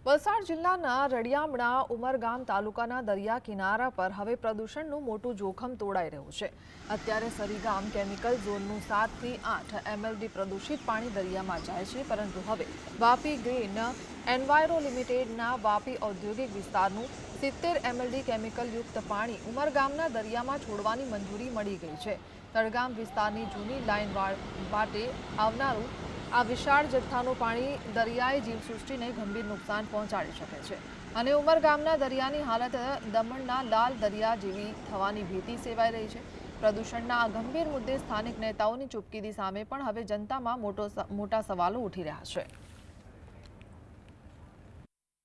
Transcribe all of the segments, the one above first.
વલસાડ જિલ્લાના રડિયામણા ઉમરગામ તાલુકાના દરિયા કિનારા પર હવે પ્રદૂષણનું મોટું જોખમ તોડાઈ રહ્યું છે। અત્યારે સરીગામ કેમિકલ ઝોનનું 7 થી 8 એમએલડી પ્રદૂષિત પાણી દરિયામાં જાય છે, પરંતુ હવે વાપી ગ્રીન એન્વાયરો લિમિટેડના વાપી ઔદ્યોગિક વિસ્તારનું 70 એમએલડી કેમિકલયુક્ત પાણી ઉમરગામના દરિયામાં છોડવાની મંજૂરી મળી ગઈ છે। તળગામ વિસ્તારની જૂની લાઇન વાટે આવનારું આ વિશાળ જથ્થાનું પાણી દરિયાઈ જીવસૃષ્ટિને ગંભીર નુકસાન પહોંચાડી શકે છે અને ઉમરગામના દરિયાની હાલત દમણના લાલ દરિયા જેવી થવાની ભીતિ સેવાઈ રહી છે। પ્રદૂષણના આ ગંભીર મુદ્દે સ્થાનિક નેતાઓની ચૂપકીદી સામે પણ હવે જનતામાં મોટા સવાલો ઉઠી રહ્યા છે।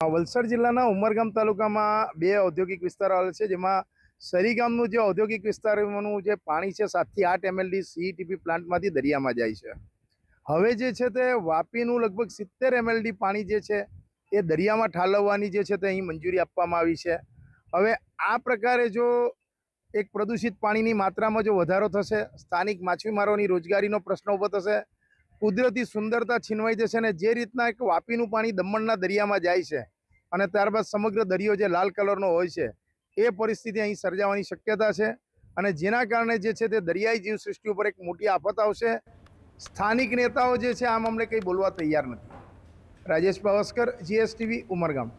વલસાડ જિલ્લાના ઉમરગામ તાલુકામાં બે ઔદ્યોગિક વિસ્તારો આવેલા છે, જેમાં સરીગામનું જે ઔદ્યોગિક વિસ્તારનું જે પાણી છે 7 થી 8 એમએલડી સીઈટીપી પ્લાન્ટમાંથી દરિયામાં જાય છે। હવે જે છે તે વાપીનું લગભગ 70 એમએલડી પાણી જે છે એ દરિયામાં ઠાલવવાની જે છે તે અહીં મંજૂરી આપવામાં આવી છે। હવે આ પ્રકારે જો એક પ્રદૂષિત પાણીની માત્રામાં જો વધારો થશે, સ્થાનિક માછીમારોની રોજગારીનો પ્રશ્ન ઊભો થશે, કુદરતી સુંદરતા છીનવાઈ જશે અને જે રીતના એક વાપીનું પાણી દમણના દરિયામાં જાય છે અને ત્યારબાદ સમગ્ર દરિયો જે લાલ કલરનો હોય છે એ પરિસ્થિતિ અહીં સર્જાવાની શક્યતા છે અને જેના કારણે જે છે તે દરિયાઈ જીવસૃષ્ટિ ઉપર એક મોટી આફત આવશે। સ્થાનિક નેતાઓ જે છે આ મામલે કંઈ બોલવા તૈયાર નથી। રાજેશ પાવસ્કર, જીએસટીવી, ઉમરગામ।